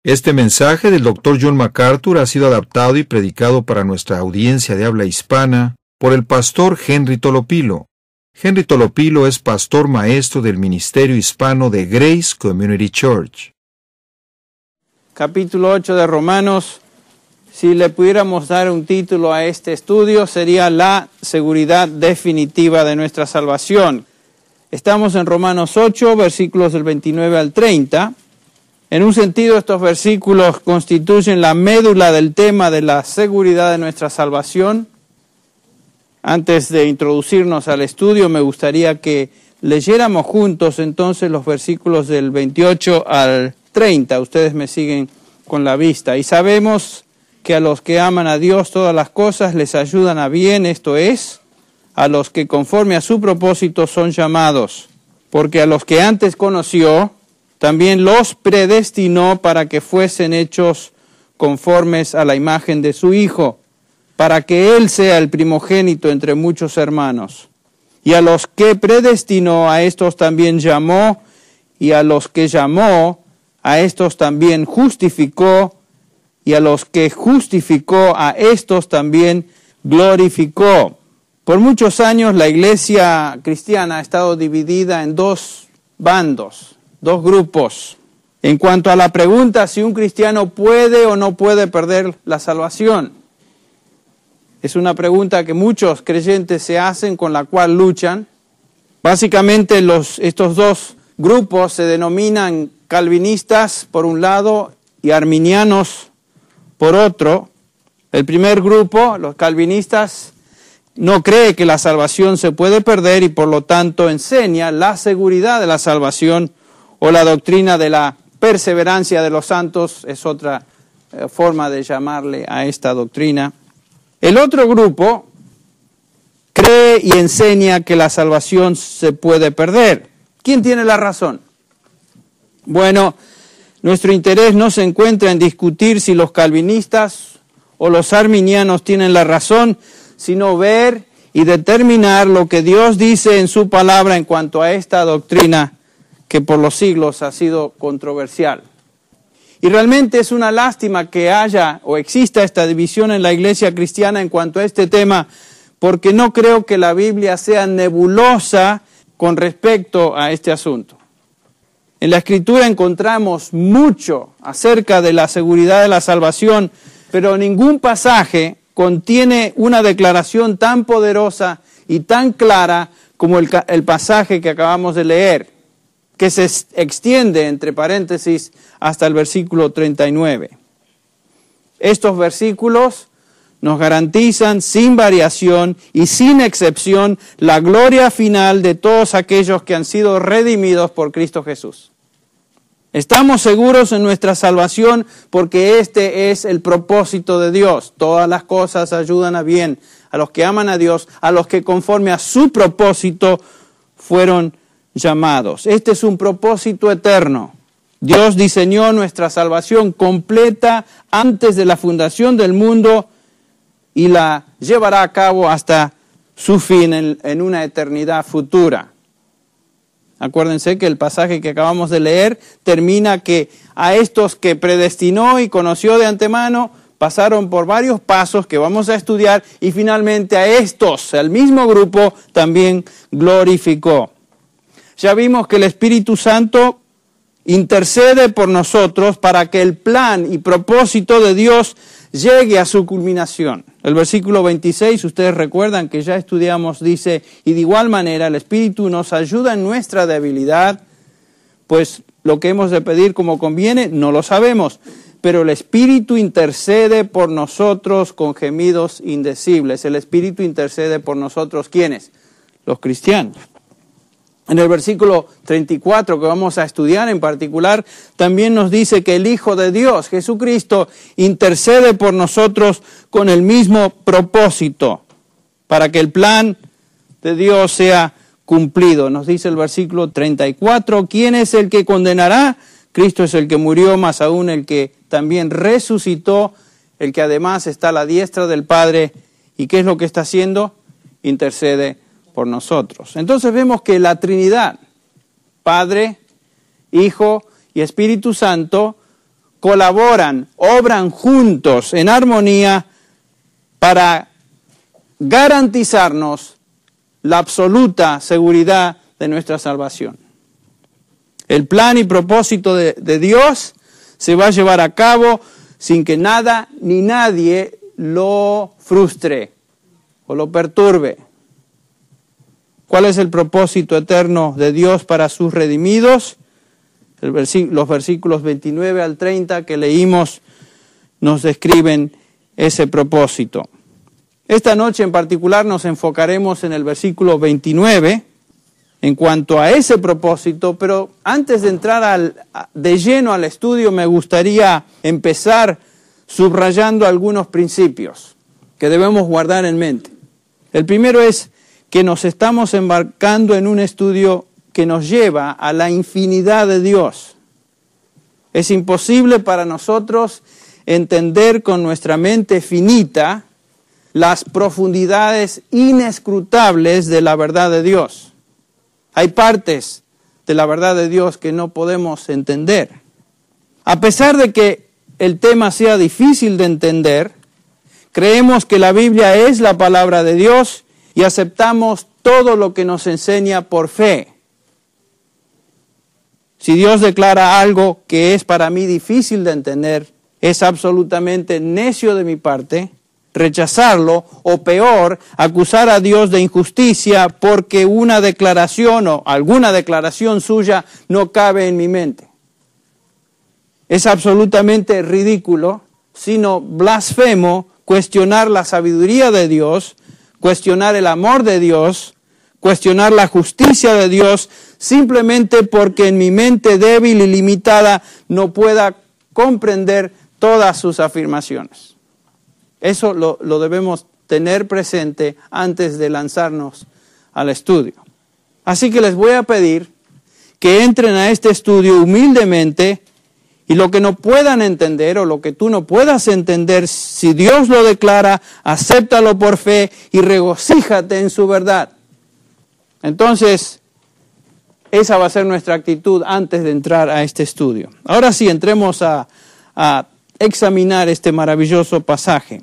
Este mensaje del Dr. John MacArthur ha sido adaptado y predicado para nuestra audiencia de habla hispana por el pastor Henry Tolopilo. Henry Tolopilo es pastor maestro del Ministerio Hispano de Grace Community Church. Capítulo 8 de Romanos, si le pudiéramos dar un título a este estudio, sería La seguridad definitiva de nuestra salvación. Estamos en Romanos 8, versículos del 29 al 30. En un sentido, estos versículos constituyen la médula del tema de la seguridad de nuestra salvación. Antes de introducirnos al estudio, me gustaría que leyéramos juntos entonces los versículos del 28 al 30. Ustedes me siguen con la vista. Y sabemos que a los que aman a Dios todas las cosas les ayudan a bien, esto es, a los que conforme a su propósito son llamados. Porque a los que antes conoció, también los predestinó para que fuesen hechos conformes a la imagen de su Hijo, para que Él sea el primogénito entre muchos hermanos. Y a los que predestinó, a estos también llamó, y a los que llamó, a estos también justificó, y a los que justificó, a estos también glorificó. Por muchos años la iglesia cristiana ha estado dividida en dos bandos, dos grupos, en cuanto a la pregunta si un cristiano puede o no puede perder la salvación. Es una pregunta que muchos creyentes se hacen, con la cual luchan. Básicamente estos dos grupos se denominan calvinistas por un lado y arminianos por otro. El primer grupo, los calvinistas, no cree que la salvación se puede perder y por lo tanto enseña la seguridad de la salvación, o la doctrina de la perseverancia de los santos, es otra forma de llamarle a esta doctrina. El otro grupo cree y enseña que la salvación se puede perder. ¿Quién tiene la razón? Bueno, nuestro interés no se encuentra en discutir si los calvinistas o los arminianos tienen la razón, sino ver y determinar lo que Dios dice en su palabra en cuanto a esta doctrina que por los siglos ha sido controversial. Y realmente es una lástima que haya o exista esta división en la iglesia cristiana en cuanto a este tema, porque no creo que la Biblia sea nebulosa con respecto a este asunto. En la Escritura encontramos mucho acerca de la seguridad de la salvación, pero ningún pasaje contiene una declaración tan poderosa y tan clara como el pasaje que acabamos de leer, que se extiende, entre paréntesis, hasta el versículo 39. Estos versículos nos garantizan sin variación y sin excepción la gloria final de todos aquellos que han sido redimidos por Cristo Jesús. Estamos seguros en nuestra salvación porque este es el propósito de Dios. Todas las cosas ayudan a bien a los que aman a Dios, a los que conforme a su propósito fueron llamados. Este es un propósito eterno. Dios diseñó nuestra salvación completa antes de la fundación del mundo y la llevará a cabo hasta su fin en una eternidad futura. Acuérdense que el pasaje que acabamos de leer termina que a estos que predestinó y conoció de antemano pasaron por varios pasos que vamos a estudiar y finalmente a estos, al mismo grupo, también glorificó. Ya vimos que el Espíritu Santo intercede por nosotros para que el plan y propósito de Dios llegue a su culminación. El versículo 26, ustedes recuerdan que ya estudiamos, dice, y de igual manera el Espíritu nos ayuda en nuestra debilidad, pues lo que hemos de pedir como conviene no lo sabemos, pero el Espíritu intercede por nosotros con gemidos indecibles. El Espíritu intercede por nosotros, ¿quiénes? Los cristianos. En el versículo 34 que vamos a estudiar en particular, también nos dice que el Hijo de Dios, Jesucristo, intercede por nosotros con el mismo propósito, para que el plan de Dios sea cumplido. Nos dice el versículo 34, ¿quién es el que condenará? Cristo es el que murió, más aún el que también resucitó, el que además está a la diestra del Padre. ¿Y qué es lo que está haciendo? Intercede por nosotros. Entonces vemos que la Trinidad, Padre, Hijo y Espíritu Santo, colaboran, obran juntos en armonía para garantizarnos la absoluta seguridad de nuestra salvación. El plan y propósito de Dios se va a llevar a cabo sin que nada ni nadie lo frustre o lo perturbe. ¿Cuál es el propósito eterno de Dios para sus redimidos? Los versículos 29 al 30 que leímos nos describen ese propósito. Esta noche en particular nos enfocaremos en el versículo 29 en cuanto a ese propósito, pero antes de entrar de lleno al estudio me gustaría empezar subrayando algunos principios que debemos guardar en mente. El primero es que nos estamos embarcando en un estudio que nos lleva a la infinidad de Dios. Es imposible para nosotros entender con nuestra mente finita las profundidades inescrutables de la verdad de Dios. Hay partes de la verdad de Dios que no podemos entender. A pesar de que el tema sea difícil de entender, creemos que la Biblia es la palabra de Dios y aceptamos todo lo que nos enseña por fe. Si Dios declara algo que es para mí difícil de entender, es absolutamente necio de mi parte rechazarlo, o peor, acusar a Dios de injusticia porque una declaración o alguna declaración suya no cabe en mi mente. Es absolutamente ridículo, sino blasfemo, cuestionar la sabiduría de Dios, cuestionar el amor de Dios, cuestionar la justicia de Dios, simplemente porque en mi mente débil y limitada no pueda comprender todas sus afirmaciones. Eso lo debemos tener presente antes de lanzarnos al estudio. Así que les voy a pedir que entren a este estudio humildemente y lo que no puedan entender o lo que tú no puedas entender, si Dios lo declara, acéptalo por fe y regocíjate en su verdad. Entonces, esa va a ser nuestra actitud antes de entrar a este estudio. Ahora sí, entremos a examinar este maravilloso pasaje.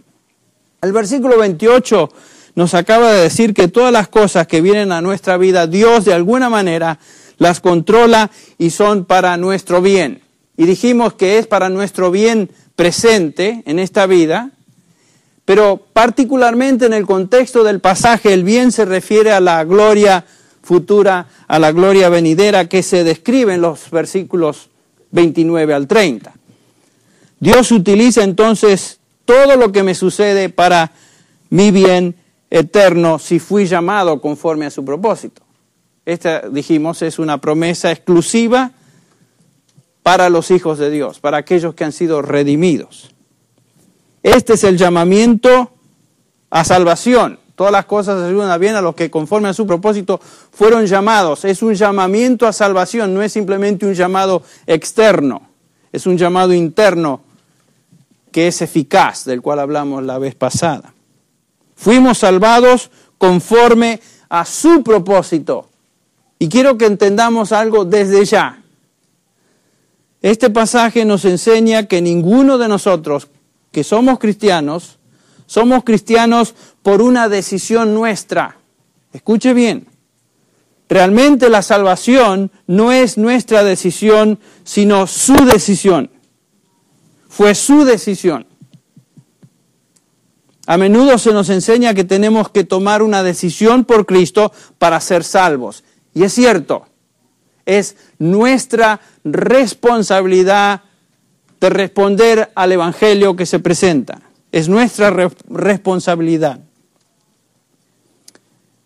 El versículo 28 nos acaba de decir que todas las cosas que vienen a nuestra vida, Dios de alguna manera las controla y son para nuestro bien. Y dijimos que es para nuestro bien presente en esta vida, pero particularmente en el contexto del pasaje, el bien se refiere a la gloria futura, a la gloria venidera que se describe en los versículos 29 al 30. Dios utiliza entonces todo lo que me sucede para mi bien eterno si fui llamado conforme a su propósito. Esta, dijimos, es una promesa exclusiva para los hijos de Dios, para aquellos que han sido redimidos. Este es el llamamiento a salvación. Todas las cosas ayudan a bien a los que conforme a su propósito fueron llamados. Es un llamamiento a salvación, no es simplemente un llamado externo, es un llamado interno que es eficaz, del cual hablamos la vez pasada. Fuimos salvados conforme a su propósito. Y quiero que entendamos algo desde ya. Este pasaje nos enseña que ninguno de nosotros que somos cristianos por una decisión nuestra. Escuche bien. Realmente la salvación no es nuestra decisión, sino su decisión. Fue su decisión. A menudo se nos enseña que tenemos que tomar una decisión por Cristo para ser salvos. Y es cierto, es nuestra responsabilidad de responder al Evangelio que se presenta. Es nuestra responsabilidad.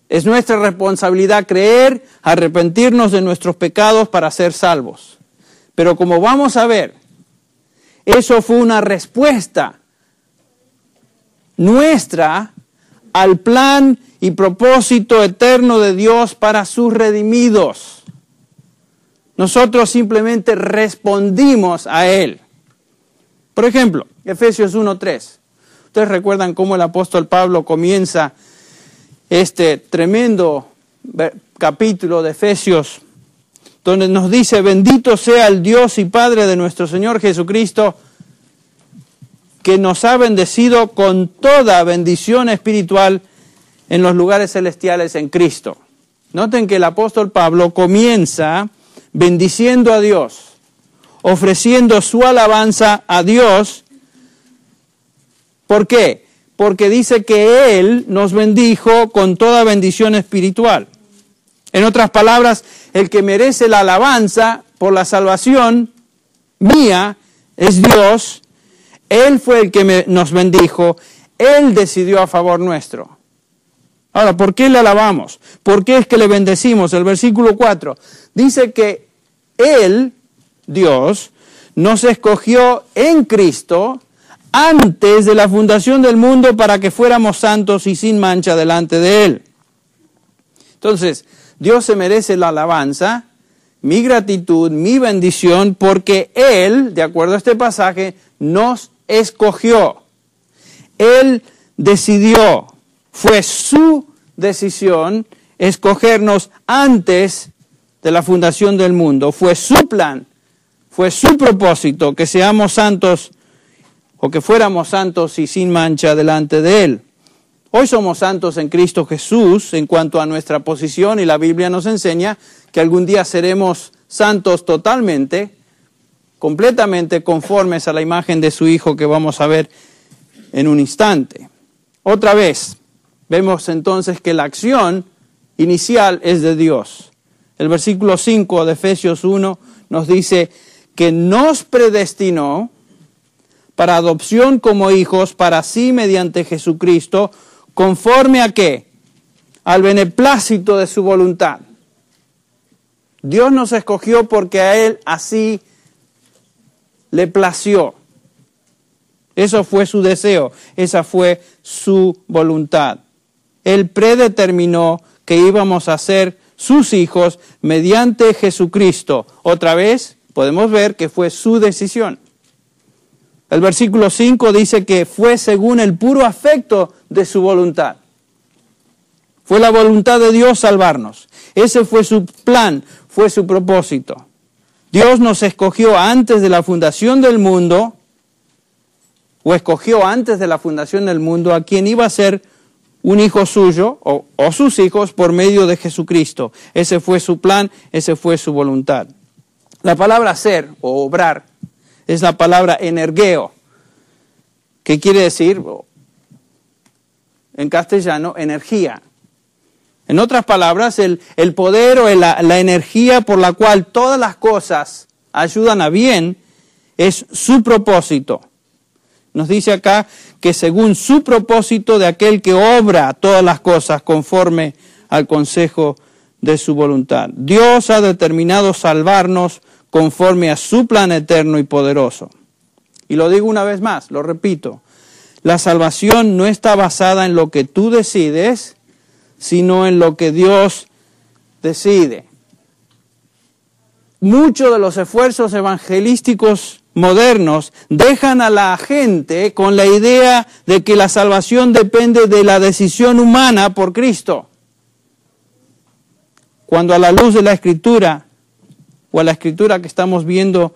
Es nuestra responsabilidad creer, arrepentirnos de nuestros pecados para ser salvos. Pero como vamos a ver, eso fue una respuesta nuestra al plan y propósito eterno de Dios para sus redimidos. Nosotros simplemente respondimos a Él. Por ejemplo, Efesios 1:3. Ustedes recuerdan cómo el apóstol Pablo comienza este tremendo capítulo de Efesios, donde nos dice: bendito sea el Dios y Padre de nuestro Señor Jesucristo, que nos ha bendecido con toda bendición espiritual en los lugares celestiales en Cristo. Noten que el apóstol Pablo comienza bendiciendo a Dios, ofreciendo su alabanza a Dios. ¿Por qué? Porque dice que Él nos bendijo con toda bendición espiritual. En otras palabras, el que merece la alabanza por la salvación mía es Dios. Él fue el que nos bendijo. Él decidió a favor nuestro. Ahora, ¿por qué le alabamos? ¿Por qué es que le bendecimos? El versículo 4 dice que Él, Dios, nos escogió en Cristo antes de la fundación del mundo para que fuéramos santos y sin mancha delante de Él. Entonces, Dios se merece la alabanza, mi gratitud, mi bendición, porque Él, de acuerdo a este pasaje, nos escogió. Él decidió, fue su decisión escogernos antes de la fundación del mundo. Fue su plan, fue su propósito que seamos santos o que fuéramos santos y sin mancha delante de Él. Hoy somos santos en Cristo Jesús en cuanto a nuestra posición y la Biblia nos enseña que algún día seremos santos totalmente, completamente conformes a la imagen de su Hijo que vamos a ver en un instante. Otra vez, vemos entonces que la acción inicial es de Dios. El versículo 5 de Efesios 1 nos dice que nos predestinó para adopción como hijos para sí mediante Jesucristo, conforme a ¿qué? Al beneplácito de su voluntad. Dios nos escogió porque a Él así le plació. Eso fue su deseo, esa fue su voluntad. Él predeterminó que íbamos a ser sus hijos mediante Jesucristo. Otra vez podemos ver que fue su decisión. El versículo 5 dice que fue según el puro afecto de su voluntad. Fue la voluntad de Dios salvarnos. Ese fue su plan, fue su propósito. Dios nos escogió antes de la fundación del mundo, o escogió antes de la fundación del mundo a quien iba a ser un hijo suyo o sus hijos por medio de Jesucristo. Ese fue su plan, ese fue su voluntad. La palabra ser o obrar es la palabra energeo, que quiere decir, en castellano, energía. En otras palabras, el poder o la energía por la cual todas las cosas ayudan a bien es su propósito. Nos dice acá que según su propósito de aquel que obra todas las cosas conforme al consejo de su voluntad. Dios ha determinado salvarnos conforme a su plan eterno y poderoso. Y lo digo una vez más, lo repito, la salvación no está basada en lo que tú decides, sino en lo que Dios decide. Muchos de los esfuerzos evangelísticos modernos dejan a la gente con la idea de que la salvación depende de la decisión humana por Cristo. Cuando a la luz de la Escritura, o a la Escritura que estamos viendo,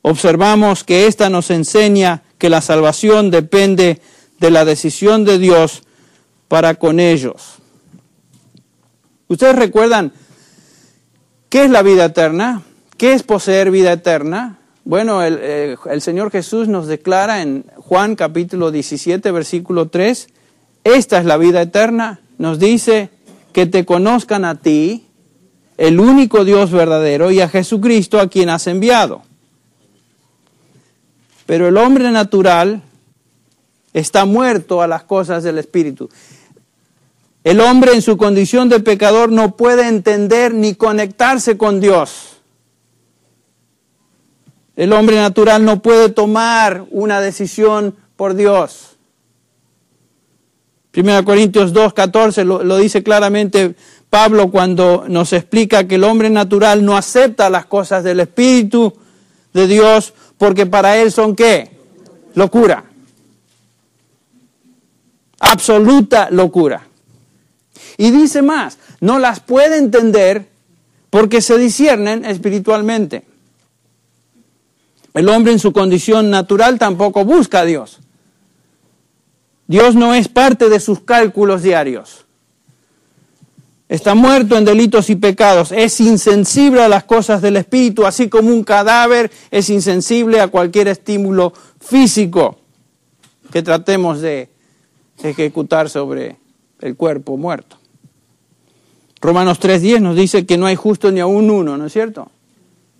observamos que ésta nos enseña que la salvación depende de la decisión de Dios para con ellos. ¿Ustedes recuerdan qué es la vida eterna? ¿Qué es poseer vida eterna? Bueno, el Señor Jesús nos declara en Juan capítulo 17, versículo 3, esta es la vida eterna, nos dice que te conozcan a ti, el único Dios verdadero, y a Jesucristo a quien has enviado. Pero el hombre natural está muerto a las cosas del Espíritu. El hombre en su condición de pecador no puede entender ni conectarse con Dios. El hombre natural no puede tomar una decisión por Dios. 1 Corintios 2:14 lo dice claramente Pablo cuando nos explica que el hombre natural no acepta las cosas del Espíritu de Dios porque para él son ¿qué? Locura. Absoluta locura. Y dice más, no las puede entender porque se disciernen espiritualmente. El hombre en su condición natural tampoco busca a Dios. Dios no es parte de sus cálculos diarios. Está muerto en delitos y pecados. Es insensible a las cosas del espíritu, así como un cadáver es insensible a cualquier estímulo físico que tratemos de ejecutar sobre el cuerpo muerto. Romanos 3:10 nos dice que no hay justo ni aún uno, ¿no es cierto?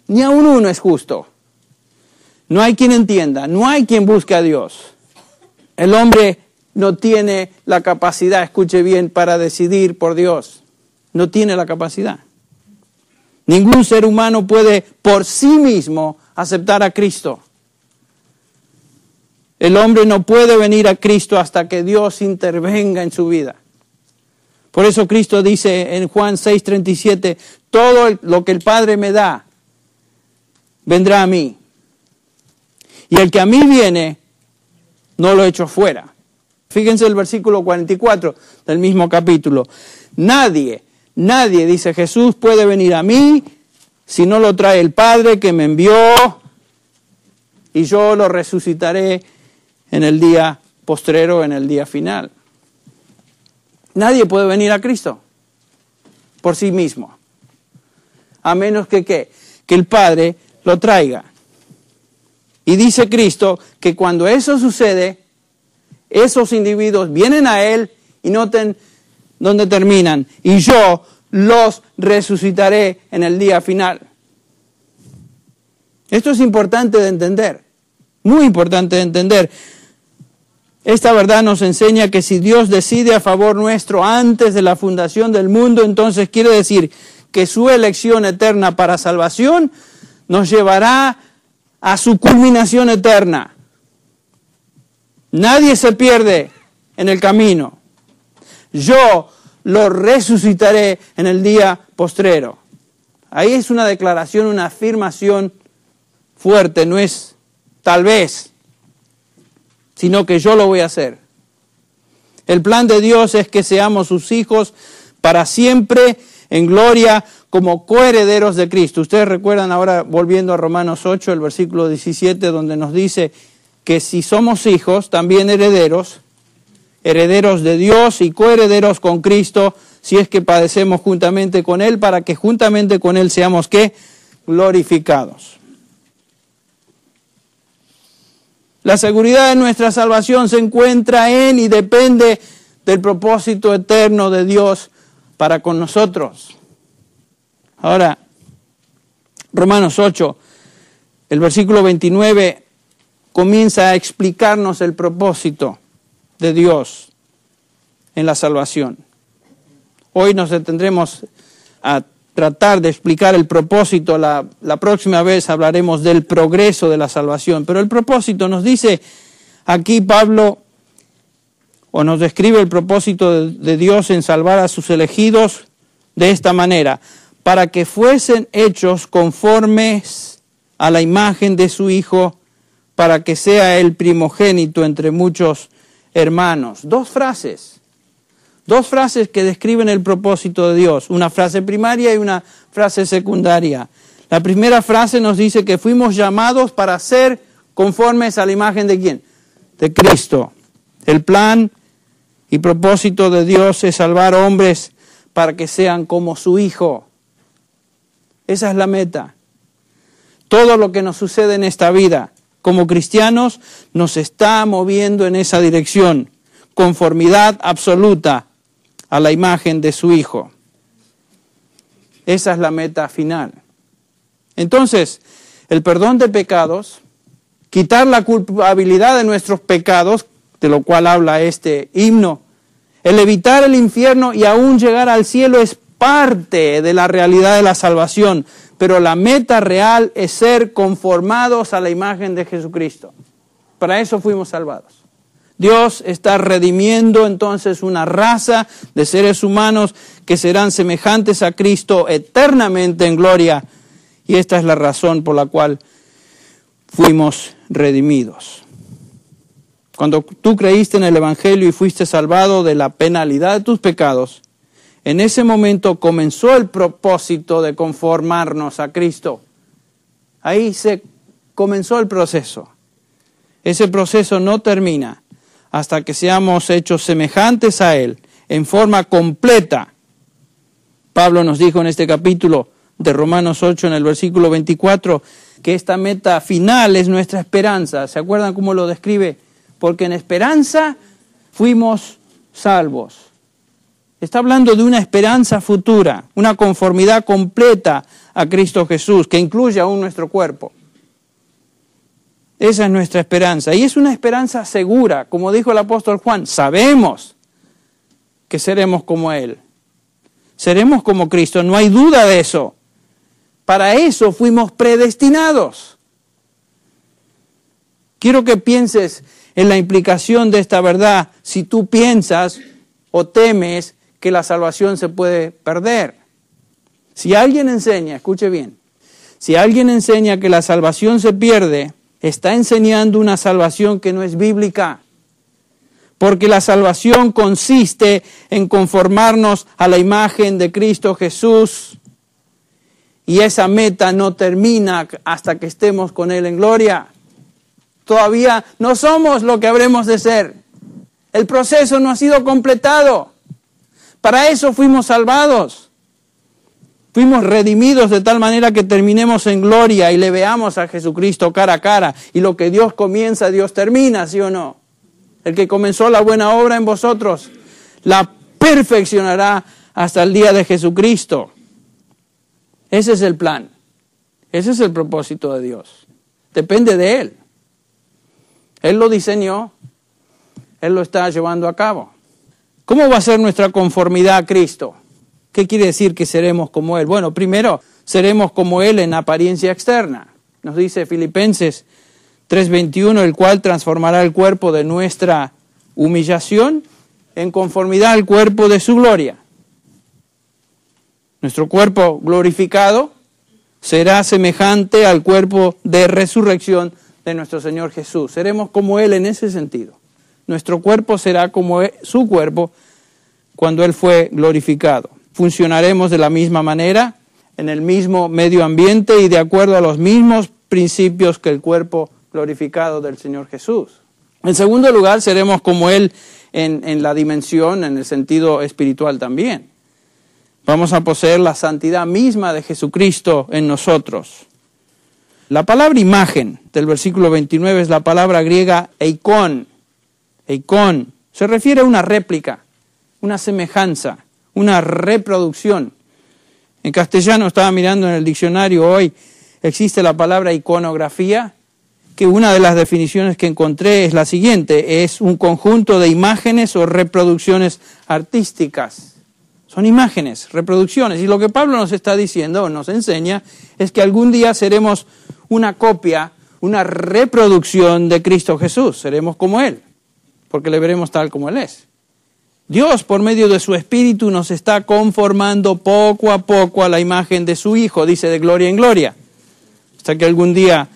Ni aún uno es justo. No hay quien entienda, no hay quien busque a Dios. El hombre no tiene la capacidad, escuche bien, para decidir por Dios. No tiene la capacidad. Ningún ser humano puede por sí mismo aceptar a Cristo. El hombre no puede venir a Cristo hasta que Dios intervenga en su vida. Por eso Cristo dice en Juan 6:37, todo lo que el Padre me da, vendrá a mí. Y el que a mí viene, no lo echo fuera. Fíjense el versículo 44 del mismo capítulo. Nadie, dice Jesús, puede venir a mí si no lo trae el Padre que me envió, y yo lo resucitaré en el día postrero, en el día final. Nadie puede venir a Cristo por sí mismo, a menos que el Padre lo traiga. Y dice Cristo que cuando eso sucede, esos individuos vienen a Él y noten dónde terminan. Y yo los resucitaré en el día final. Esto es importante de entender, muy importante de entender. Esta verdad nos enseña que si Dios decide a favor nuestro antes de la fundación del mundo, entonces quiere decir que su elección eterna para salvación nos llevará a su culminación eterna. Nadie se pierde en el camino. Yo lo resucitaré en el día postrero. Ahí es una declaración, una afirmación fuerte, no es tal vez, sino que yo lo voy a hacer. El plan de Dios es que seamos sus hijos para siempre en gloria como coherederos de Cristo. Ustedes recuerdan ahora, volviendo a Romanos 8, el versículo 17, donde nos dice que si somos hijos, también herederos de Dios y coherederos con Cristo, si es que padecemos juntamente con Él, para que juntamente con Él seamos, ¿qué? Glorificados. La seguridad de nuestra salvación se encuentra en y depende del propósito eterno de Dios para con nosotros. Ahora, Romanos 8, el versículo 29, comienza a explicarnos el propósito de Dios en la salvación. Hoy nos detendremos a tratar de explicar el propósito. La próxima vez hablaremos del progreso de la salvación. Pero el propósito nos dice aquí Pablo, o nos describe el propósito de Dios en salvar a sus elegidos de esta manera: para que fuesen hechos conformes a la imagen de su Hijo, para que sea el primogénito entre muchos hermanos. Dos frases que describen el propósito de Dios, una frase primaria y una frase secundaria. La primera frase nos dice que fuimos llamados para ser conformes a la imagen de ¿quién? De Cristo. El plan y propósito de Dios es salvar hombres para que sean como su Hijo. Esa es la meta. Todo lo que nos sucede en esta vida como cristianos nos está moviendo en esa dirección. Conformidad absoluta a la imagen de su Hijo. Esa es la meta final. Entonces, el perdón de pecados, quitar la culpabilidad de nuestros pecados, de lo cual habla este himno, el evitar el infierno y aún llegar al cielo es parte de la realidad de la salvación, pero la meta real es ser conformados a la imagen de Jesucristo. Para eso fuimos salvados. Dios está redimiendo entonces una raza de seres humanos que serán semejantes a Cristo eternamente en gloria, y esta es la razón por la cual fuimos redimidos. Cuando tú creíste en el Evangelio y fuiste salvado de la penalidad de tus pecados, en ese momento comenzó el propósito de conformarnos a Cristo. Ahí se comenzó el proceso. Ese proceso no termina hasta que seamos hechos semejantes a Él, en forma completa. Pablo nos dijo en este capítulo de Romanos 8, en el versículo 24, que esta meta final es nuestra esperanza. ¿Se acuerdan cómo lo describe? Porque en esperanza fuimos salvos. Está hablando de una esperanza futura, una conformidad completa a Cristo Jesús, que incluye aún nuestro cuerpo. Esa es nuestra esperanza. Y es una esperanza segura. Como dijo el apóstol Juan, sabemos que seremos como Él. Seremos como Cristo, no hay duda de eso. Para eso fuimos predestinados. Quiero que pienses en la implicación de esta verdad si tú piensas o temes que la salvación se puede perder. Si alguien enseña, escuche bien, si alguien enseña que la salvación se pierde, está enseñando una salvación que no es bíblica. Porque la salvación consiste en conformarnos a la imagen de Cristo Jesús. Y esa meta no termina hasta que estemos con Él en gloria. Todavía no somos lo que habremos de ser. El proceso no ha sido completado. Para eso fuimos salvados. Fuimos redimidos de tal manera que terminemos en gloria y le veamos a Jesucristo cara a cara. Y lo que Dios comienza, Dios termina, ¿sí o no? El que comenzó la buena obra en vosotros, la perfeccionará hasta el día de Jesucristo. Ese es el plan. Ese es el propósito de Dios. Depende de Él. Él lo diseñó. Él lo está llevando a cabo. ¿Cómo va a ser nuestra conformidad a Cristo? ¿Qué quiere decir que seremos como Él? Bueno, primero, seremos como Él en apariencia externa. Nos dice Filipenses 3:21, el cual transformará el cuerpo de nuestra humillación en conformidad al cuerpo de su gloria. Nuestro cuerpo glorificado será semejante al cuerpo de resurrección de nuestro Señor Jesús. Seremos como Él en ese sentido. Nuestro cuerpo será como su cuerpo cuando Él fue glorificado. Funcionaremos de la misma manera, en el mismo medio ambiente y de acuerdo a los mismos principios que el cuerpo glorificado del Señor Jesús. En segundo lugar, seremos como Él en la dimensión, en el sentido espiritual también. Vamos a poseer la santidad misma de Jesucristo en nosotros. La palabra imagen del versículo 29 es la palabra griega eikon. Eikon se refiere a una réplica, una semejanza, una reproducción. En castellano, estaba mirando en el diccionario hoy, existe la palabra iconografía, que una de las definiciones que encontré es la siguiente: es un conjunto de imágenes o reproducciones artísticas. Son imágenes, reproducciones. Y lo que Pablo nos está diciendo, o nos enseña, es que algún día seremos una copia, una reproducción de Cristo Jesús. Seremos como Él, porque le veremos tal como Él es. Dios, por medio de su Espíritu, nos está conformando poco a poco a la imagen de su Hijo, dice, de gloria en gloria, hasta que algún día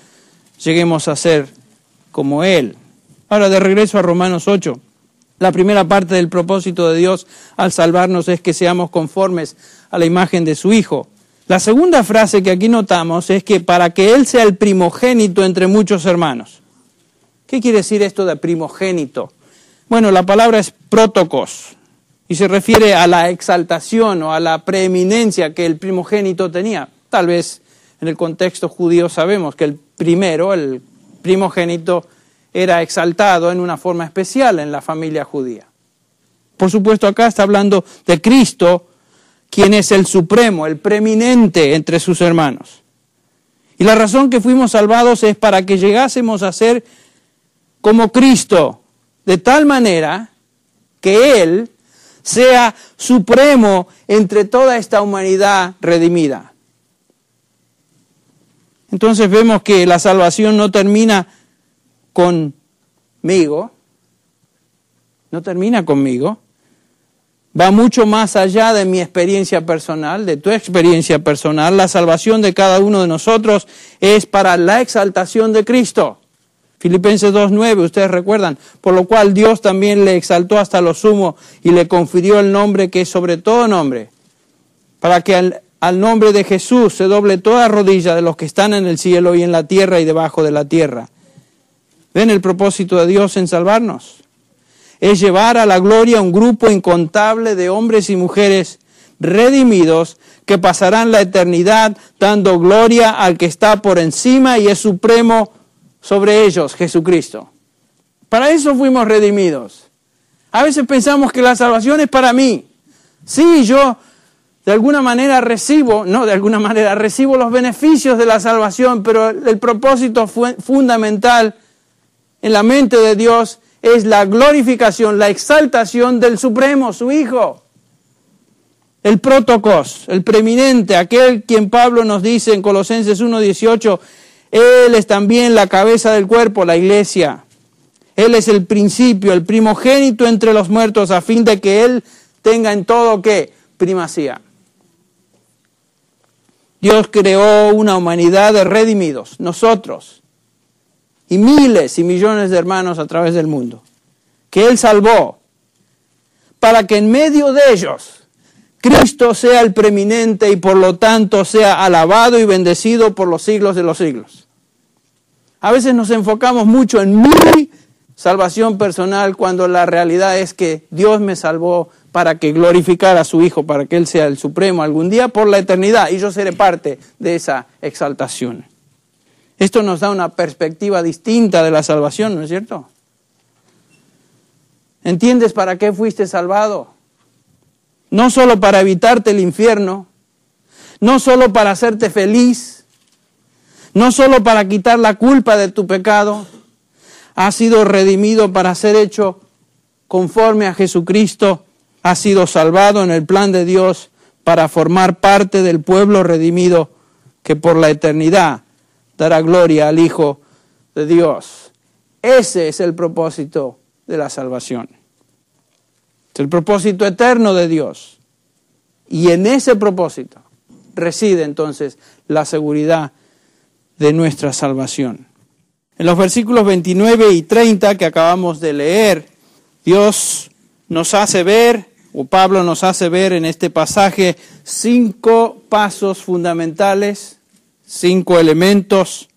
lleguemos a ser como Él. Ahora, de regreso a Romanos 8. La primera parte del propósito de Dios al salvarnos es que seamos conformes a la imagen de su Hijo. La segunda frase que aquí notamos es que para que Él sea el primogénito entre muchos hermanos. ¿Qué quiere decir esto de primogénito? Bueno, la palabra es protokos y se refiere a la exaltación o a la preeminencia que el primogénito tenía. Tal vez en el contexto judío sabemos que el primogénito, era exaltado en una forma especial en la familia judía. Por supuesto, acá está hablando de Cristo, quien es el supremo, el preeminente entre sus hermanos. Y la razón que fuimos salvados es para que llegásemos a ser como Cristo, de tal manera que Él sea supremo entre toda esta humanidad redimida. Entonces vemos que la salvación no termina conmigo, va mucho más allá de mi experiencia personal, de tu experiencia personal. La salvación de cada uno de nosotros es para la exaltación de Cristo. Filipenses 2:9, ustedes recuerdan, por lo cual Dios también le exaltó hasta lo sumo y le confirió el nombre que es sobre todo nombre, para que al nombre de Jesús se doble toda rodilla de los que están en el cielo y en la tierra y debajo de la tierra. ¿Ven el propósito de Dios en salvarnos? Es llevar a la gloria un grupo incontable de hombres y mujeres redimidos que pasarán la eternidad dando gloria al que está por encima y es supremo sobre ellos, Jesucristo. Para eso fuimos redimidos. A veces pensamos que la salvación es para mí. Sí, yo recibo los beneficios de la salvación, pero el propósito fundamental en la mente de Dios es la glorificación, la exaltación del Supremo, su Hijo. El protocos, el preeminente, aquel quien Pablo nos dice en Colosenses 1:18, Él es también la cabeza del cuerpo, la iglesia. Él es el principio, el primogénito entre los muertos, a fin de que Él tenga en todo, ¿qué? Primacía. Dios creó una humanidad de redimidos, nosotros, y miles y millones de hermanos a través del mundo, que Él salvó, para que en medio de ellos Cristo sea el preeminente y por lo tanto sea alabado y bendecido por los siglos de los siglos. A veces nos enfocamos mucho en mi salvación personal cuando la realidad es que Dios me salvó para que glorificara a su Hijo, para que Él sea el Supremo algún día por la eternidad y yo seré parte de esa exaltación. Esto nos da una perspectiva distinta de la salvación, ¿no es cierto? ¿Entiendes para qué fuiste salvado? No solo para evitarte el infierno, no solo para hacerte feliz, no solo para quitar la culpa de tu pecado, has sido redimido para ser hecho conforme a Jesucristo, has sido salvado en el plan de Dios para formar parte del pueblo redimido que por la eternidad dará gloria al Hijo de Dios. Ese es el propósito de la salvación. Es el propósito eterno de Dios. Y en ese propósito reside entonces la seguridad de nuestra salvación. En los versículos 29 y 30 que acabamos de leer, Dios nos hace ver, o Pablo nos hace ver en este pasaje, 5 pasos fundamentales, 5 elementos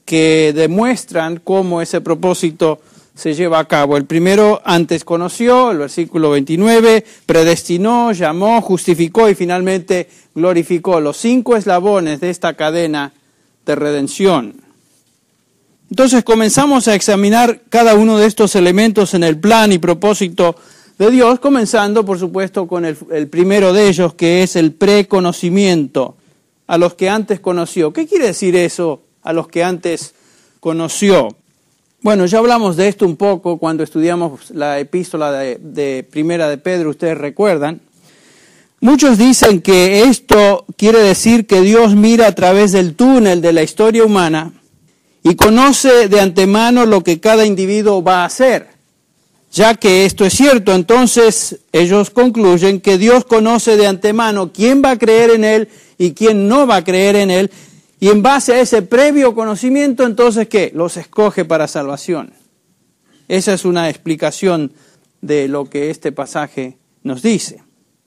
que demuestran cómo ese propósito se lleva a cabo. El primero, antes conoció, el versículo 29, predestinó, llamó, justificó y finalmente glorificó. Los 5 eslabones de esta cadena de redención. Entonces comenzamos a examinar cada uno de estos elementos en el plan y propósito de Dios, comenzando por supuesto con el primero de ellos, que es el preconocimiento, a los que antes conoció. ¿Qué quiere decir eso, a los que antes conoció? Bueno, ya hablamos de esto un poco cuando estudiamos la epístola de Primera de Pedro, ustedes recuerdan. Muchos dicen que esto quiere decir que Dios mira a través del túnel de la historia humana y conoce de antemano lo que cada individuo va a hacer. Ya que esto es cierto, entonces ellos concluyen que Dios conoce de antemano quién va a creer en Él y quién no va a creer en Él. Y en base a ese previo conocimiento, entonces, ¿qué? Los escoge para salvación. Esa es una explicación de lo que este pasaje nos dice.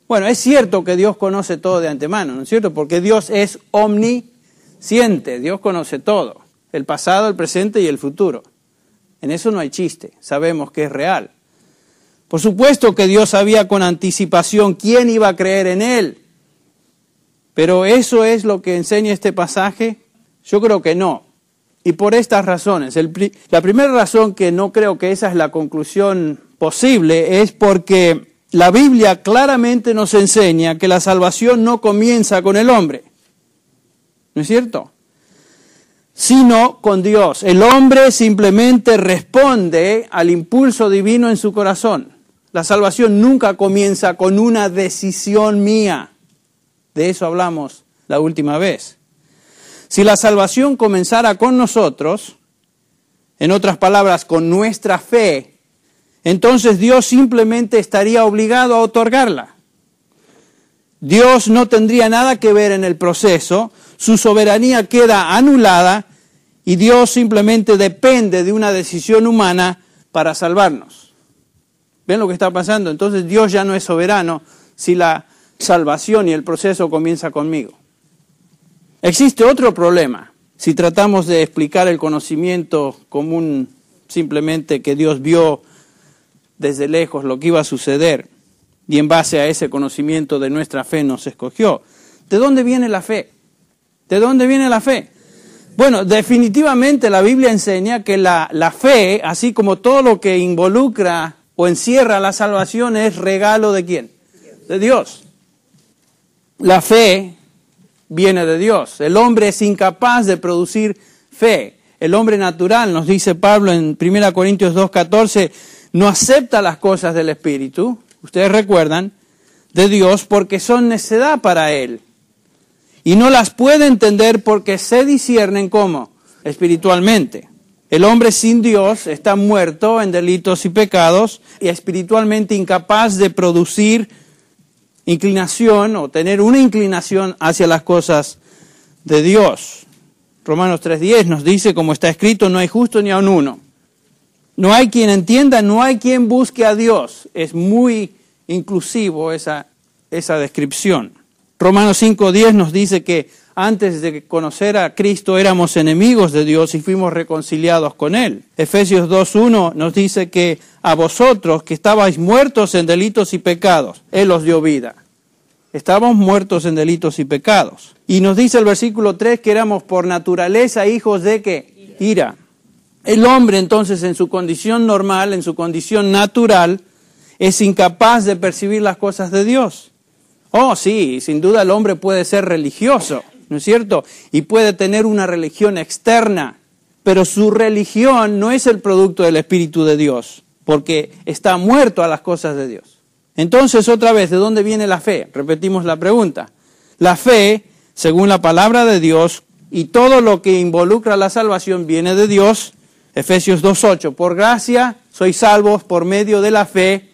Bueno, es cierto que Dios conoce todo de antemano, ¿no es cierto? Porque Dios es omnisciente, Dios conoce todo, el pasado, el presente y el futuro. En eso no hay chiste, sabemos que es real. Por supuesto que Dios sabía con anticipación quién iba a creer en Él. Pero ¿eso es lo que enseña este pasaje? Yo creo que no. Y por estas razones. La primera razón que no creo que esa es la conclusión posible es porque la Biblia claramente nos enseña que la salvación no comienza con el hombre. ¿No es cierto? Sino con Dios. El hombre simplemente responde al impulso divino en su corazón. La salvación nunca comienza con una decisión mía. De eso hablamos la última vez. Si la salvación comenzara con nosotros, en otras palabras, con nuestra fe, entonces Dios simplemente estaría obligado a otorgarla. Dios no tendría nada que ver en el proceso, su soberanía queda anulada y Dios simplemente depende de una decisión humana para salvarnos. ¿Ven lo que está pasando? Entonces Dios ya no es soberano si la salvación y el proceso comienza conmigo. Existe otro problema. Si tratamos de explicar el conocimiento común, simplemente que Dios vio desde lejos lo que iba a suceder y en base a ese conocimiento de nuestra fe nos escogió. ¿De dónde viene la fe? ¿De dónde viene la fe? Bueno, definitivamente la Biblia enseña que la fe, así como todo lo que involucra o encierra la salvación, es regalo ¿de quién? De Dios. La fe viene de Dios. El hombre es incapaz de producir fe. El hombre natural, nos dice Pablo en 1 Corintios 2:14, no acepta las cosas del Espíritu, ustedes recuerdan, de Dios, porque son necedad para él. Y no las puede entender porque se disciernen ¿cómo? Espiritualmente. El hombre sin Dios está muerto en delitos y pecados y espiritualmente incapaz de producir inclinación o tener una inclinación hacia las cosas de Dios. Romanos 3:10 nos dice, como está escrito, no hay justo ni aun uno. No hay quien entienda, no hay quien busque a Dios. Es muy inclusivo esa descripción. Romanos 5:10 nos dice que antes de conocer a Cristo éramos enemigos de Dios y fuimos reconciliados con Él. Efesios 2:1 nos dice que a vosotros que estabais muertos en delitos y pecados, Él os dio vida. Estábamos muertos en delitos y pecados. Y nos dice el versículo 3 que éramos por naturaleza hijos de ¿qué? Ira. El hombre entonces en su condición normal, en su condición natural, es incapaz de percibir las cosas de Dios. Oh, sí, sin duda el hombre puede ser religioso, ¿no es cierto? Y puede tener una religión externa, pero su religión no es el producto del Espíritu de Dios, porque está muerto a las cosas de Dios. Entonces, otra vez, ¿de dónde viene la fe? Repetimos la pregunta. La fe, según la palabra de Dios, y todo lo que involucra la salvación viene de Dios. Efesios 2:8, por gracia sois salvos por medio de la fe,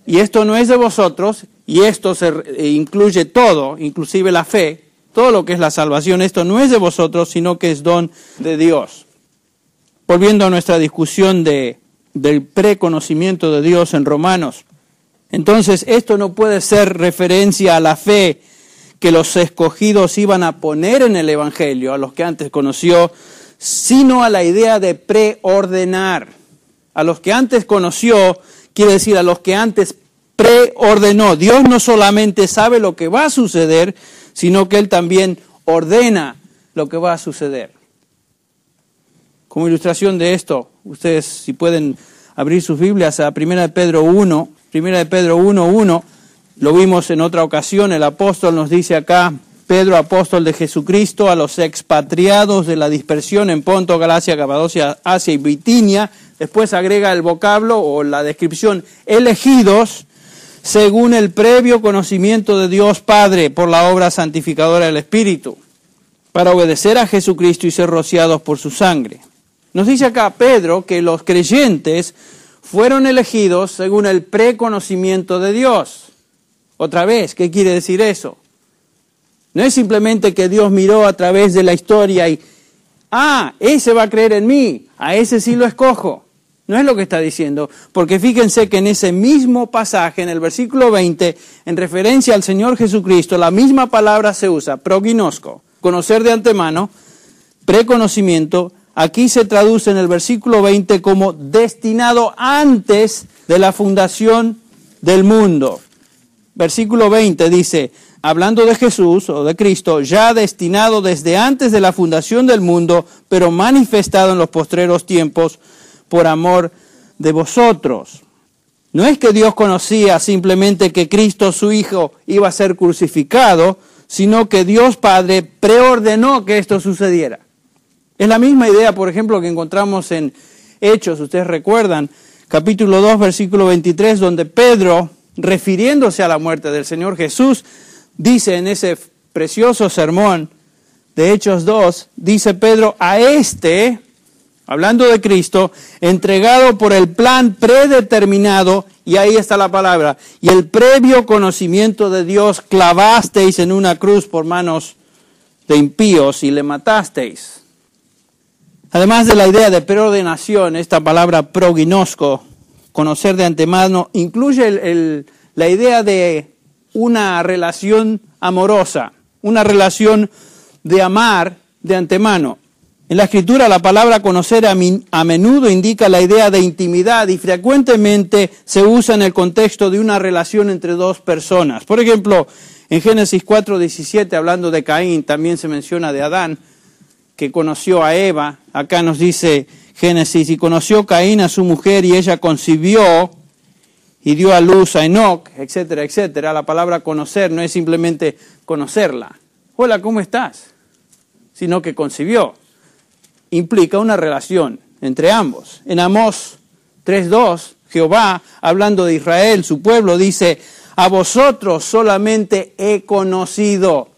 y esto no es de vosotros, y esto incluye todo, inclusive la fe, todo lo que es la salvación, esto no es de vosotros, sino que es don de Dios. Volviendo a nuestra discusión del preconocimiento de Dios en Romanos, entonces esto no puede ser referencia a la fe que los escogidos iban a poner en el Evangelio, a los que antes conoció, sino a la idea de preordenar. A los que antes conoció, quiere decir a los que antes preordenó. Dios no solamente sabe lo que va a suceder, sino que Él también ordena lo que va a suceder. Como ilustración de esto, ustedes si pueden abrir sus Biblias a 1 Pedro 1, 1, lo vimos en otra ocasión, el apóstol nos dice acá, Pedro, apóstol de Jesucristo, a los expatriados de la dispersión en Ponto, Galacia, Capadocia, Asia y Bitinia, después agrega el vocablo o la descripción, elegidos, según el previo conocimiento de Dios Padre por la obra santificadora del Espíritu, para obedecer a Jesucristo y ser rociados por su sangre. Nos dice acá Pedro que los creyentes fueron elegidos según el preconocimiento de Dios. Otra vez, ¿qué quiere decir eso? No es simplemente que Dios miró a través de la historia y, ese va a creer en mí, a ese sí lo escojo. No es lo que está diciendo, porque fíjense que en ese mismo pasaje, en el versículo 20, en referencia al Señor Jesucristo, la misma palabra se usa, proginosko, conocer de antemano, preconocimiento. Aquí se traduce en el versículo 20 como destinado antes de la fundación del mundo. Versículo 20 dice, hablando de Jesús o de Cristo, ya destinado desde antes de la fundación del mundo, pero manifestado en los postreros tiempos por amor de vosotros. No es que Dios conocía simplemente que Cristo, su Hijo, iba a ser crucificado, sino que Dios Padre preordenó que esto sucediera. Es la misma idea, por ejemplo, que encontramos en Hechos, ustedes recuerdan, capítulo 2, versículo 23, donde Pedro, refiriéndose a la muerte del Señor Jesús, dice en ese precioso sermón de Hechos 2, dice Pedro, a este, hablando de Cristo, entregado por el plan predeterminado, y ahí está la palabra, y el previo conocimiento de Dios clavasteis en una cruz por manos de impíos y le matasteis. Además de la idea de preordenación, esta palabra proginosko, conocer de antemano, incluye la idea de una relación amorosa, una relación de amar de antemano. En la Escritura la palabra conocer a menudo indica la idea de intimidad y frecuentemente se usa en el contexto de una relación entre dos personas. Por ejemplo, en Génesis 4:17, hablando de Caín, también se menciona de Adán, que conoció a Eva. Acá nos dice Génesis, y conoció Caín a su mujer y ella concibió y dio a luz a Enoc, etcétera, etcétera. La palabra conocer no es simplemente conocerla. Hola, ¿cómo estás? Sino que concibió. Implica una relación entre ambos. En Amós 3:2, Jehová, hablando de Israel, su pueblo, dice, a vosotros solamente he conocido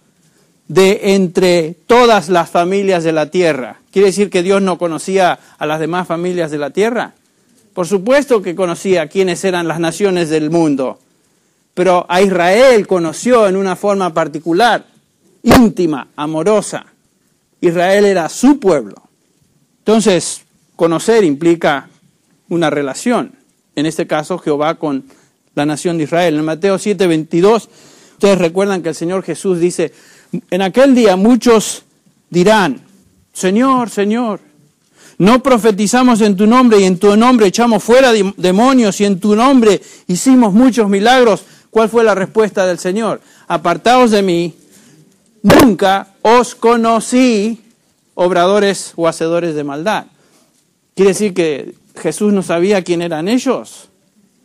de entre todas las familias de la tierra. ¿Quiere decir que Dios no conocía a las demás familias de la tierra? Por supuesto que conocía quiénes eran las naciones del mundo, pero a Israel conoció en una forma particular, íntima, amorosa. Israel era su pueblo. Entonces, conocer implica una relación. En este caso, Jehová con la nación de Israel. En Mateo 7:22, ustedes recuerdan que el Señor Jesús dice, en aquel día muchos dirán, Señor, Señor, no profetizamos en tu nombre y en tu nombre echamos fuera demonios y en tu nombre hicimos muchos milagros. ¿Cuál fue la respuesta del Señor? Apartaos de mí, nunca os conocí, obradores o hacedores de maldad. ¿Quiere decir que Jesús no sabía quién eran ellos?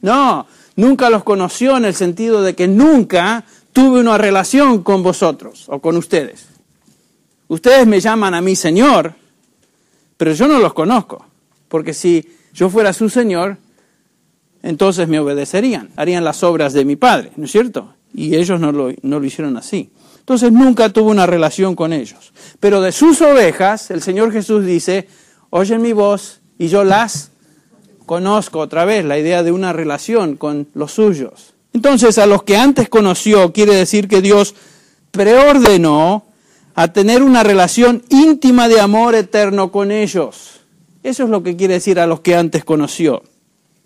No, nunca los conoció en el sentido de que nunca tuve una relación con vosotros o con ustedes. Ustedes me llaman a mí Señor, pero yo no los conozco, porque si yo fuera su Señor, entonces me obedecerían, harían las obras de mi Padre, ¿no es cierto? Y ellos no lo hicieron así. Entonces nunca tuvo una relación con ellos. Pero de sus ovejas, el Señor Jesús dice, oyen mi voz y yo las conozco. Otra vez, la idea de una relación con los suyos. Entonces, a los que antes conoció, quiere decir que Dios preordenó a tener una relación íntima de amor eterno con ellos. Eso es lo que quiere decir a los que antes conoció.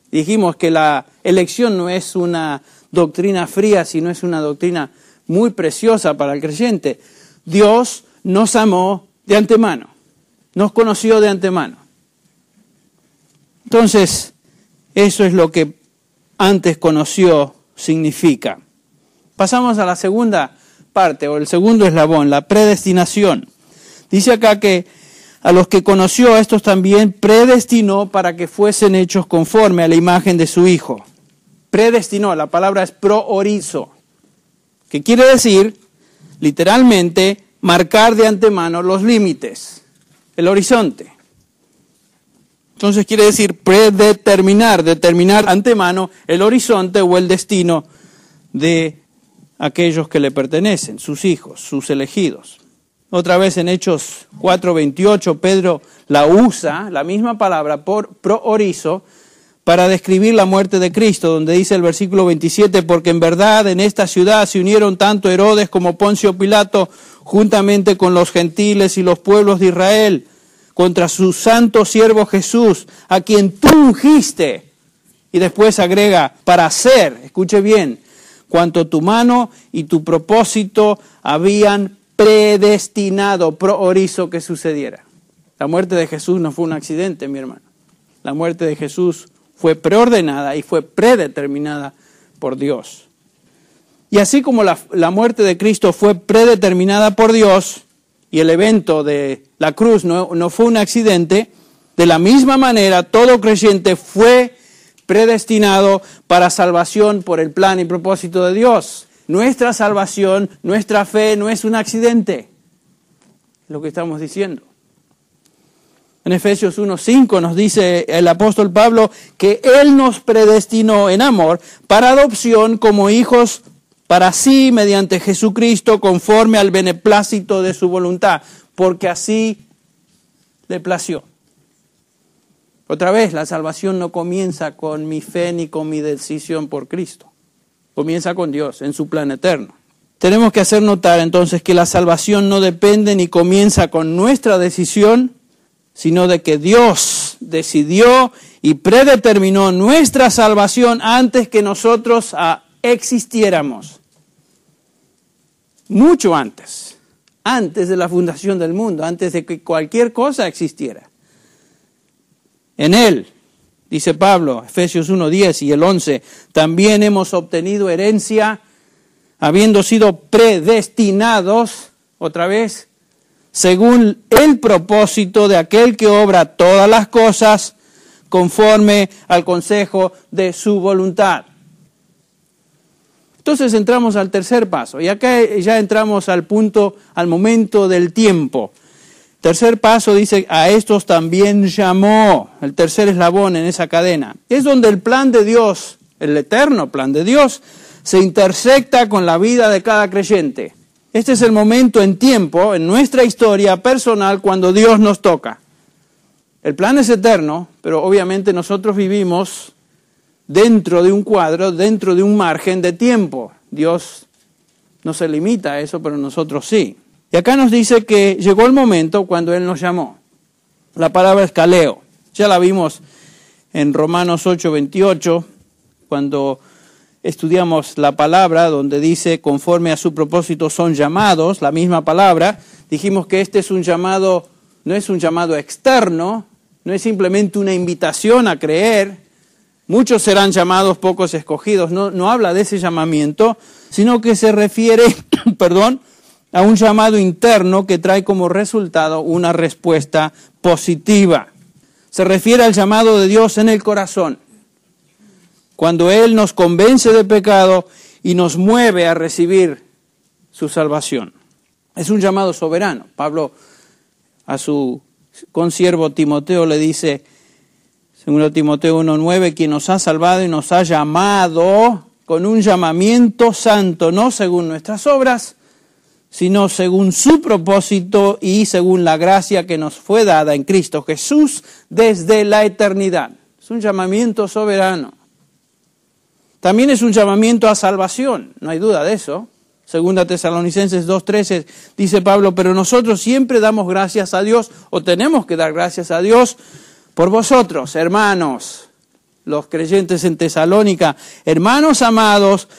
Dijimos que la elección no es una doctrina fría, sino es una doctrina muy preciosa para el creyente. Dios nos amó de antemano, nos conoció de antemano. Entonces, eso es lo que antes conoció significa. Pasamos a la segunda parte, o el segundo eslabón, la predestinación. Dice acá que a los que conoció, a estos también predestinó para que fuesen hechos conforme a la imagen de su Hijo. Predestinó, la palabra es proorizo, que quiere decir, literalmente, marcar de antemano los límites, el horizonte. Entonces quiere decir predeterminar, determinar antemano el horizonte o el destino de aquellos que le pertenecen, sus hijos, sus elegidos. Otra vez en Hechos 4:28, Pedro la usa, la misma palabra, proorizo, para describir la muerte de Cristo, donde dice el versículo 27, porque en verdad en esta ciudad se unieron tanto Herodes como Poncio Pilato, juntamente con los gentiles y los pueblos de Israel, contra su santo siervo Jesús, a quien tú ungiste. Y después agrega, para hacer, escuche bien, cuanto tu mano y tu propósito habían predestinado, proorizo que sucediera. La muerte de Jesús no fue un accidente, mi hermano. La muerte de Jesús fue preordenada y fue predeterminada por Dios. Y así como la muerte de Cristo fue predeterminada por Dios y el evento de la cruz no fue un accidente, de la misma manera todo creyente fue predestinado para salvación por el plan y propósito de Dios. Nuestra salvación, nuestra fe no es un accidente, es lo que estamos diciendo. En Efesios 1:5 nos dice el apóstol Pablo que Él nos predestinó en amor para adopción como hijos para sí mediante Jesucristo conforme al beneplácito de su voluntad, porque así le plació. Otra vez, la salvación no comienza con mi fe ni con mi decisión por Cristo. Comienza con Dios en su plan eterno. Tenemos que hacer notar entonces que la salvación no depende ni comienza con nuestra decisión, sino de que Dios decidió y predeterminó nuestra salvación antes que nosotros existiéramos. mucho antes de la fundación del mundo, antes de que cualquier cosa existiera. En Él, dice Pablo, Efesios 1:10 y el 11, también hemos obtenido herencia, habiendo sido predestinados, otra vez, según el propósito de aquel que obra todas las cosas conforme al consejo de su voluntad. Entonces entramos al tercer paso, y acá ya entramos al momento del tiempo. Tercer paso dice, a estos también llamó, el tercer eslabón en esa cadena. Es donde el plan de Dios, el eterno plan de Dios, se intersecta con la vida de cada creyente. Este es el momento en tiempo, en nuestra historia personal, cuando Dios nos toca. El plan es eterno, pero obviamente nosotros vivimos dentro de un cuadro, dentro de un margen de tiempo. Dios no se limita a eso, pero nosotros sí. Y acá nos dice que llegó el momento cuando Él nos llamó. La palabra es kaleo. Ya la vimos en Romanos 8:28, cuando estudiamos la palabra donde dice conforme a su propósito son llamados, la misma palabra. Dijimos que este es un llamado, no es un llamado externo, no es simplemente una invitación a creer. Muchos serán llamados, pocos escogidos. No habla de ese llamamiento, sino que se refiere, a un llamado interno que trae como resultado una respuesta positiva. Se refiere al llamado de Dios en el corazón, cuando Él nos convence de pecado y nos mueve a recibir su salvación. Es un llamado soberano. Pablo a su consiervo Timoteo le dice, 2 Timoteo 1:9, quien nos ha salvado y nos ha llamado con un llamamiento santo, no según nuestras obras, sino según su propósito y según la gracia que nos fue dada en Cristo Jesús desde la eternidad. Es un llamamiento soberano. También es un llamamiento a salvación, no hay duda de eso. 2 Tesalonicenses 2:13 dice Pablo, pero nosotros siempre damos gracias a Dios, o tenemos que dar gracias a Dios, por vosotros, hermanos, los creyentes en Tesalónica, hermanos amados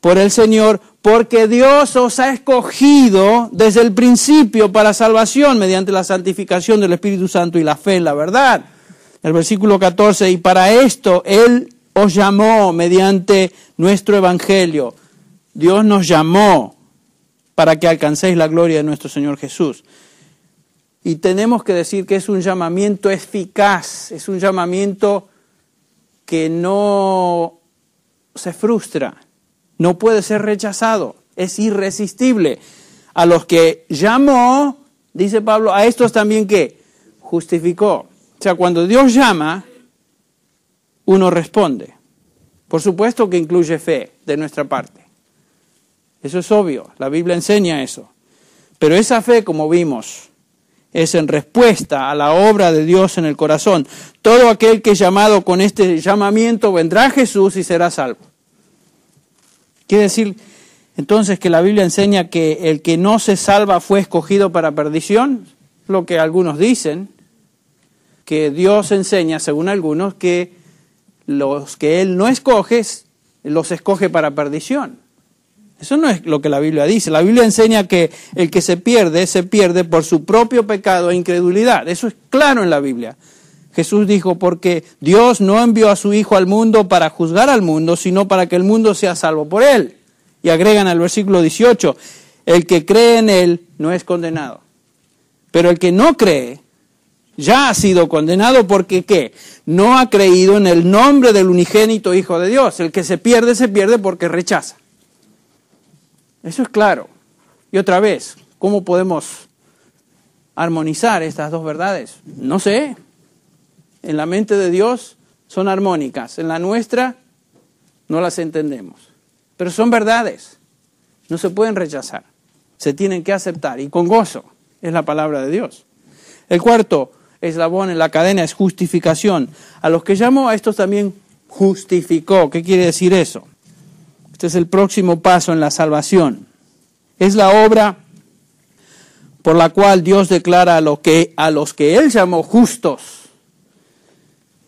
por el Señor, porque Dios os ha escogido desde el principio para salvación mediante la santificación del Espíritu Santo y la fe en la verdad. El versículo 14, y para esto Él os llamó mediante nuestro evangelio. Dios nos llamó para que alcancéis la gloria de nuestro Señor Jesús. Y tenemos que decir que es un llamamiento eficaz, es un llamamiento que no se frustra, no puede ser rechazado, es irresistible. A los que llamó, dice Pablo, a estos también ¿qué? Justificó. O sea, cuando Dios llama, uno responde. Por supuesto que incluye fe de nuestra parte. Eso es obvio, la Biblia enseña eso. Pero esa fe, como vimos, es en respuesta a la obra de Dios en el corazón. Todo aquel que es llamado con este llamamiento vendrá a Jesús y será salvo. Quiere decir entonces que la Biblia enseña que el que no se salva fue escogido para perdición, lo que algunos dicen, que Dios enseña, según algunos, que los que Él no escoge, los escoge para perdición. Eso no es lo que la Biblia dice. La Biblia enseña que el que se pierde por su propio pecado e incredulidad. Eso es claro en la Biblia. Jesús dijo, porque Dios no envió a su Hijo al mundo para juzgar al mundo, sino para que el mundo sea salvo por Él. Y agregan al versículo 18, el que cree en Él no es condenado. Pero el que no cree ya ha sido condenado porque ¿qué? No ha creído en el nombre del unigénito Hijo de Dios. El que se pierde porque rechaza. Eso es claro. Y otra vez, ¿cómo podemos armonizar estas dos verdades? No sé. En la mente de Dios son armónicas. En la nuestra no las entendemos. Pero son verdades. No se pueden rechazar. Se tienen que aceptar. Y con gozo es la palabra de Dios. El cuarto eslabón en la cadena es justificación. A los que llamó, a estos también justificó. ¿Qué quiere decir eso? Este es el próximo paso en la salvación. Es la obra por la cual Dios declara a los que Él llamó justos.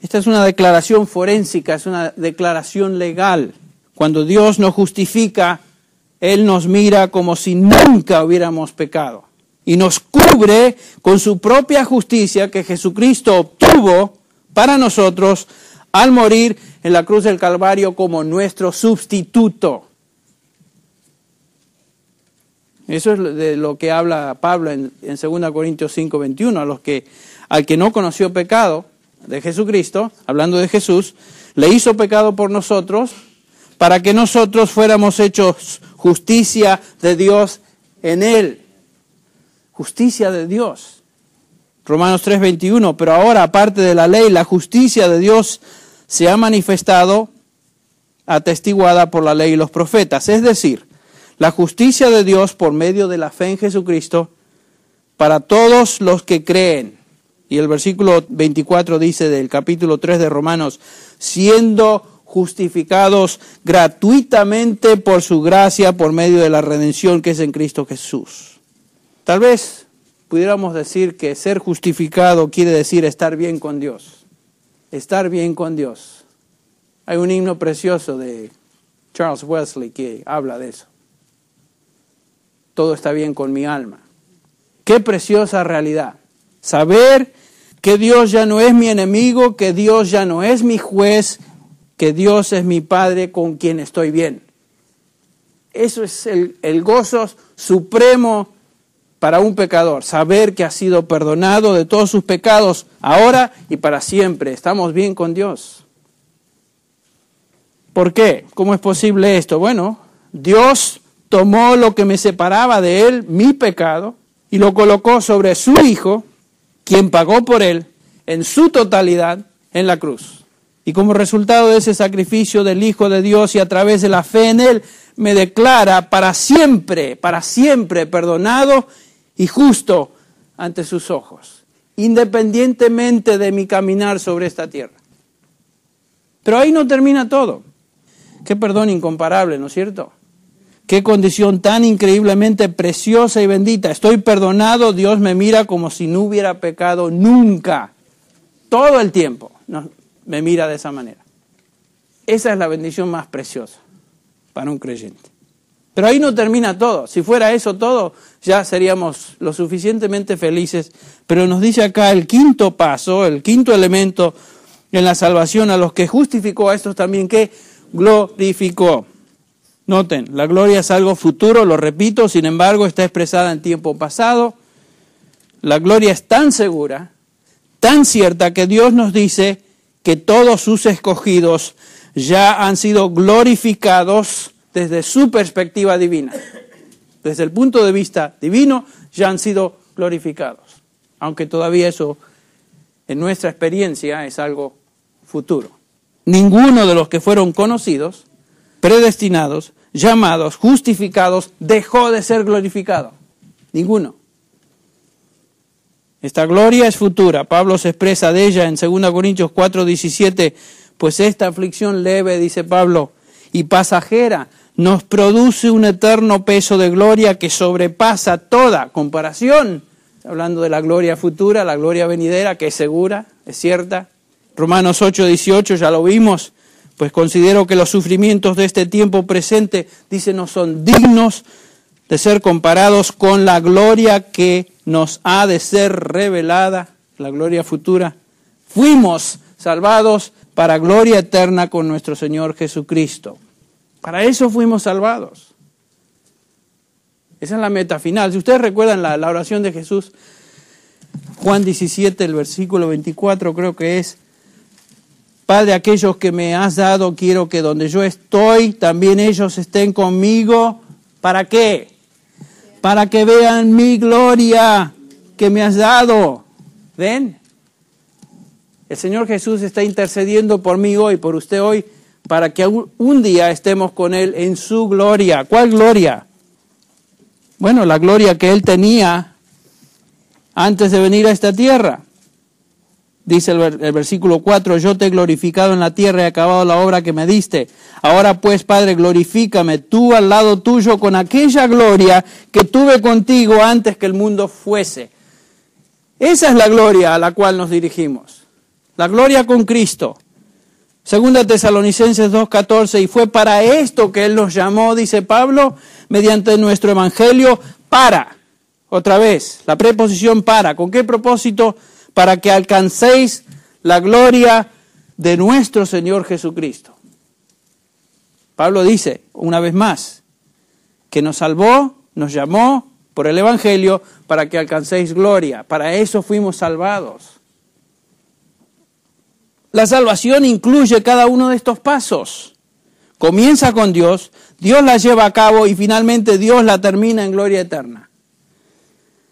Esta es una declaración forénsica, es una declaración legal. Cuando Dios nos justifica, Él nos mira como si nunca hubiéramos pecado y nos cubre con su propia justicia que Jesucristo obtuvo para nosotros al morir en la cruz del Calvario como nuestro sustituto. Eso es de lo que habla Pablo en 2 Corintios 5:21, al que no conoció pecado de Jesucristo, hablando de Jesús, le hizo pecado por nosotros, para que nosotros fuéramos hechos justicia de Dios en Él. Justicia de Dios. Romanos 3:21, pero ahora, aparte de la ley, la justicia de Dios se ha manifestado, atestiguada por la ley y los profetas. Es decir, la justicia de Dios por medio de la fe en Jesucristo para todos los que creen. Y el versículo 24 dice del capítulo 3 de Romanos, siendo justificados gratuitamente por su gracia, por medio de la redención que es en Cristo Jesús. Tal vez pudiéramos decir que ser justificado quiere decir estar bien con Dios. Estar bien con Dios. Hay un himno precioso de Charles Wesley que habla de eso. Todo está bien con mi alma. Qué preciosa realidad. Saber que Dios ya no es mi enemigo, que Dios ya no es mi juez, que Dios es mi Padre con quien estoy bien. Eso es el gozo supremo para un pecador, saber que ha sido perdonado de todos sus pecados ahora y para siempre. Estamos bien con Dios. ¿Por qué? ¿Cómo es posible esto? Bueno, Dios tomó lo que me separaba de Él, mi pecado, y lo colocó sobre su Hijo, quien pagó por Él en su totalidad en la cruz. Y como resultado de ese sacrificio del Hijo de Dios y a través de la fe en Él, me declara para siempre perdonado y justo ante sus ojos, independientemente de mi caminar sobre esta tierra. Pero ahí no termina todo. Qué perdón incomparable, ¿no es cierto? Qué condición tan increíblemente preciosa y bendita. Estoy perdonado, Dios me mira como si no hubiera pecado nunca. Todo el tiempo me mira de esa manera. Esa es la bendición más preciosa para un creyente. Pero ahí no termina todo. Si fuera eso todo, ya seríamos lo suficientemente felices. Pero nos dice acá el quinto paso, el quinto elemento en la salvación, a los que justificó, a estos también que glorificó. Noten, la gloria es algo futuro, lo repito, sin embargo está expresada en tiempo pasado. La gloria es tan segura, tan cierta, que Dios nos dice que todos sus escogidos ya han sido glorificados desde su perspectiva divina. Desde el punto de vista divino, ya han sido glorificados. Aunque todavía eso, en nuestra experiencia, es algo futuro. Ninguno de los que fueron conocidos, predestinados, llamados, justificados, dejó de ser glorificado. Ninguno. Esta gloria es futura. Pablo se expresa de ella en 2 Corintios 4:17, pues esta aflicción leve, dice Pablo, y pasajera, nos produce un eterno peso de gloria que sobrepasa toda comparación. Hablando de la gloria futura, la gloria venidera, que es segura, es cierta. Romanos 8:18, ya lo vimos, pues considero que los sufrimientos de este tiempo presente, dice, no son dignos de ser comparados con la gloria que nos ha de ser revelada, la gloria futura. Fuimos salvados para gloria eterna con nuestro Señor Jesucristo. Para eso fuimos salvados. Esa es la meta final. Si ustedes recuerdan la oración de Jesús, Juan 17, el versículo 24 creo que es, Padre, aquellos que me has dado, quiero que donde yo estoy, también ellos estén conmigo. ¿Para qué? Para que vean mi gloria que me has dado. ¿Ven? El Señor Jesús está intercediendo por mí hoy, por usted hoy, para que un día estemos con Él en su gloria. ¿Cuál gloria? Bueno, la gloria que Él tenía antes de venir a esta tierra. Dice el versículo 4, yo te he glorificado en la tierra y he acabado la obra que me diste. Ahora pues, Padre, glorifícame tú al lado tuyo con aquella gloria que tuve contigo antes que el mundo fuese. Esa es la gloria a la cual nos dirigimos. La gloria con Cristo. Segunda Tesalonicenses 2:14, y fue para esto que Él nos llamó, dice Pablo, mediante nuestro evangelio, para. Otra vez, la preposición para. ¿Con qué propósito? Para que alcancéis la gloria de nuestro Señor Jesucristo. Pablo dice, una vez más, que nos salvó, nos llamó por el evangelio para que alcancéis gloria. Para eso fuimos salvados. La salvación incluye cada uno de estos pasos. Comienza con Dios, Dios la lleva a cabo y finalmente Dios la termina en gloria eterna.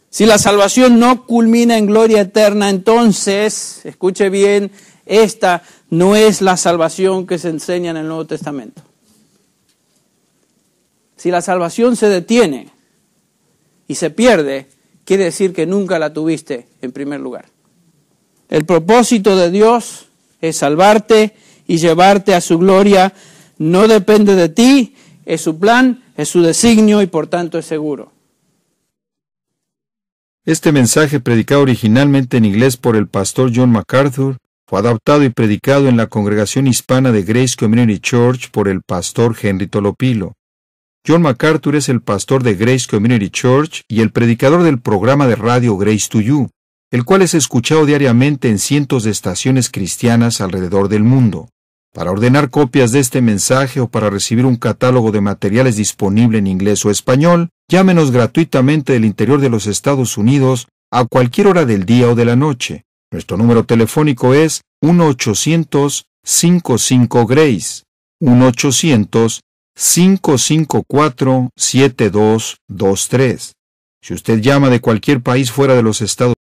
Si la salvación no culmina en gloria eterna, entonces, escuche bien, esta no es la salvación que se enseña en el Nuevo Testamento. Si la salvación se detiene y se pierde, quiere decir que nunca la tuviste en primer lugar. El propósito de Dios es salvarte y llevarte a su gloria. No depende de ti, es su plan, es su designio y por tanto es seguro. Este mensaje, predicado originalmente en inglés por el pastor John MacArthur, fue adaptado y predicado en la congregación hispana de Grace Community Church por el pastor Henry Tolopilo. John MacArthur es el pastor de Grace Community Church y el predicador del programa de radio Grace to You, el cual es escuchado diariamente en cientos de estaciones cristianas alrededor del mundo. Para ordenar copias de este mensaje o para recibir un catálogo de materiales disponible en inglés o español, llámenos gratuitamente del interior de los Estados Unidos a cualquier hora del día o de la noche. Nuestro número telefónico es 1-800-55-GRACE, 1-800-554-7223. Si usted llama de cualquier país fuera de los Estados